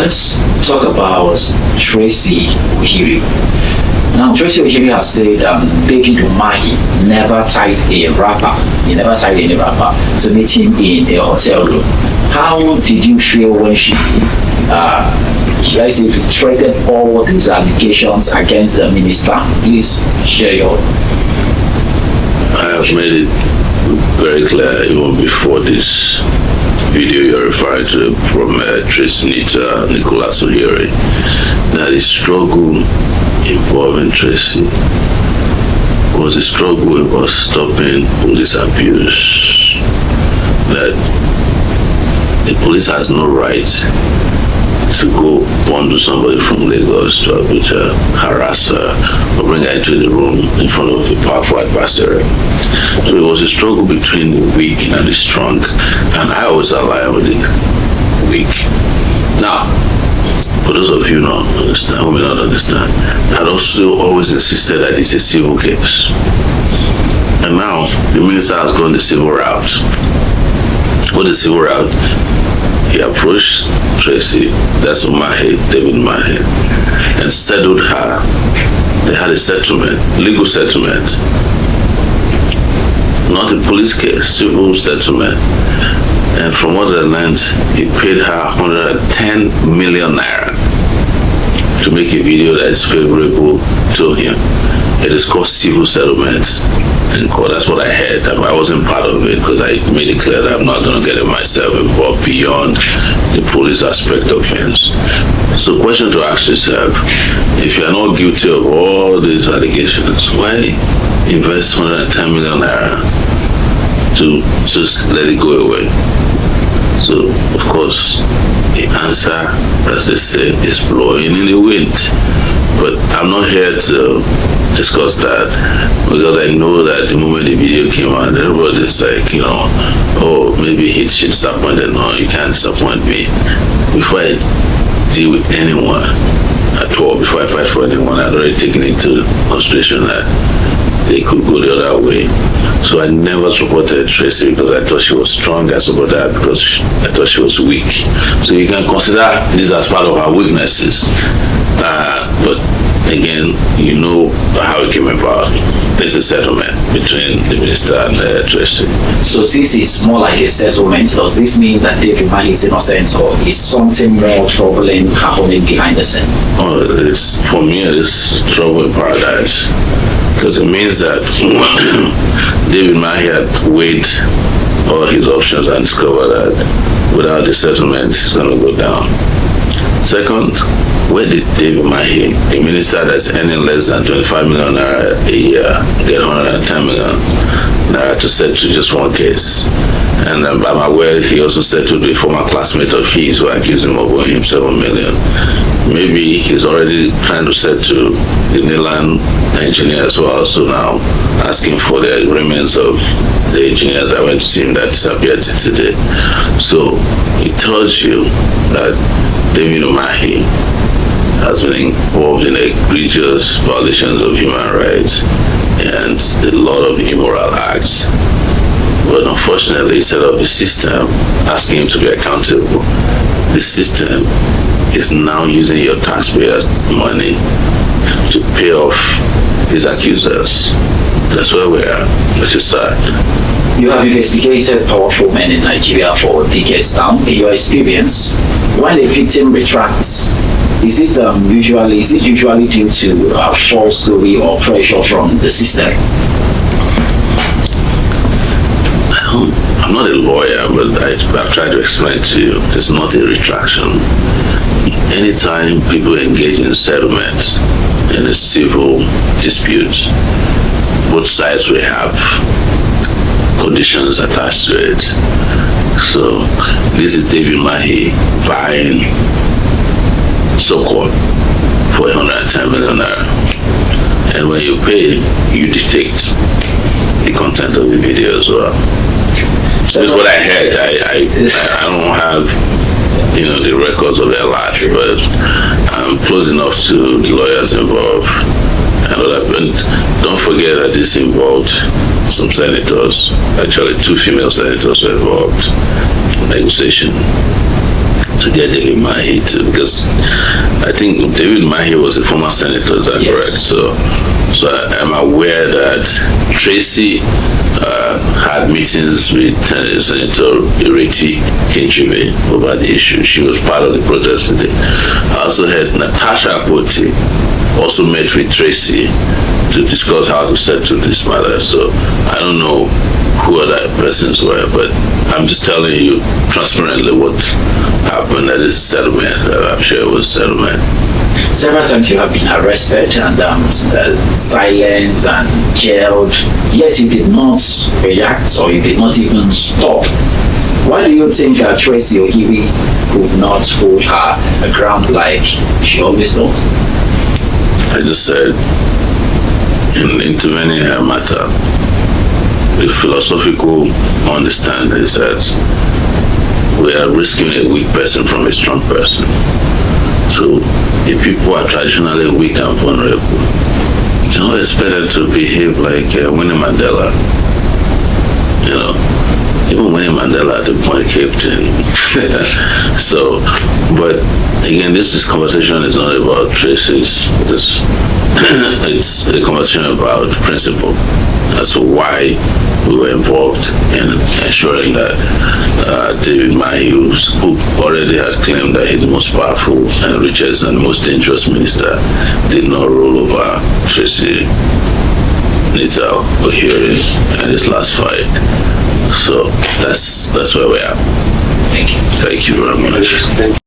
let's talk about Tracy Umahi. Now, Tracy Umahi has said David Umahi never tied a rapper. He never tied any rapper to meet him in a hotel room. How did you feel when she threatened all these allegations against the minister? Please share your. I have made it very clear even before this video you're referring to from Tracy Nicholas Sowore that the struggle involving Tracy was a struggle about stopping police abuse. That the police has no right to go bundle somebody from Lagos to Abuja, harass her, or bring her into the room in front of a powerful adversary. So it was a struggle between the weak and the strong, and I was aligned with the weak. Now, for those of you who don't understand, who may not understand, I also always insisted that it's a civil case. And now, the minister has gone the civil route. What the civil route? He approached Tracy, that's Umahi, David Umahi, and settled her. They had a settlement, legal settlement. Not a police case, civil settlement. And from what I learned, he paid her 110 million naira to make a video that is favorable to him. It is called civil settlement in court. That's what I heard. I wasn't part of it because I made it clear that I'm not going to get myself involved beyond the police aspect of things. So, question to ask yourself: if you are not guilty of all these allegations, why invest 110 million naira to just let it go away? So, of course, the answer, as they say, is blowing in the wind. But I'm not here to discuss that because I know that the moment the video came out, everybody's like, oh, maybe she disappointed. No, you can't disappoint me. Before I deal with anyone at all, before I fight for anyone, I'd already taken into consideration that they could go the other way. So I never supported Tracy because I thought she was strong. I supported her because I thought she was weak. So you can consider this as part of her weaknesses. But again, you know how it came about. There's a settlement between the minister and Tracy. So this is more like a settlement. Does this mean that David Umahi is innocent, or is something more troubling happening behind the scene? Oh, for me, it's trouble in paradise. Because it means that David Umahi had weighed all his options and discovered that without the settlement, it's going to go down. Second, where did David Umahi, a minister that's earning less than 25 million naira a year, get 110 million naira to settle just one case? And I'm aware he also settled with a former classmate of his who accused him of owing him 7 million. Maybe he's already trying to settle the Nilan engineers who are also now asking for the remains of the engineers that went to see him that disappeared today. So it tells you that David Umahi has been involved in egregious violations of human rights and a lot of immoral acts. But unfortunately, instead of the system asking him to be accountable, the system is now using your taxpayers' money to pay off his accusers. That's where we are, which is sad. You have investigated powerful men in Nigeria for decades now. In your experience, when a victim retracts, is it usually due to a false story or pressure from the system? I'm not a lawyer, but I've tried to explain to you, it's not a retraction. Anytime people engage in settlements, in a civil dispute, both sides will have conditions attached to it. So this is David Umahi buying Sowore for 110 million naira. And when you pay, you dictate the content of the video as well. That's what I heard. I don't have, the records of their life, but I'm close enough to the lawyers involved. And don't forget that this involved some senators. Actually, 2 female senators were involved in negotiation. to get David Umahi to, because I think David Umahi was a former senator, is that correct? So I'm aware that Tracy had meetings with Senator Ireti Kinchibe over the issue. She was part of the protest today. I also heard Natasha Akpoti also met with Tracy to discuss how to settle this matter. So I don't know who other persons were, but I'm just telling you transparently what happened. That is a settlement. I'm sure it was a settlement. Several times you have been arrested and silenced and jailed, yet you did not react or you did not even stop. Why do you think Tracy Ohiri could not hold her ground like she always does? I just said, in intervening in her matter, the philosophical understanding is that we are risking a weak person from a strong person. So if people are traditionally weak and vulnerable, you cannot expect them to behave like Winnie Mandela. You know, even Winnie Mandela at the point kept in. So, but again, this conversation is not about Tracy's. It's a conversation about principle as to why we were involved in ensuring that David Umahi, who already had claimed that he's the most powerful and richest and most dangerous minister, did not roll over Tracy Ohiri in his last fight. So that's where we are. Thank you. Thank you very much.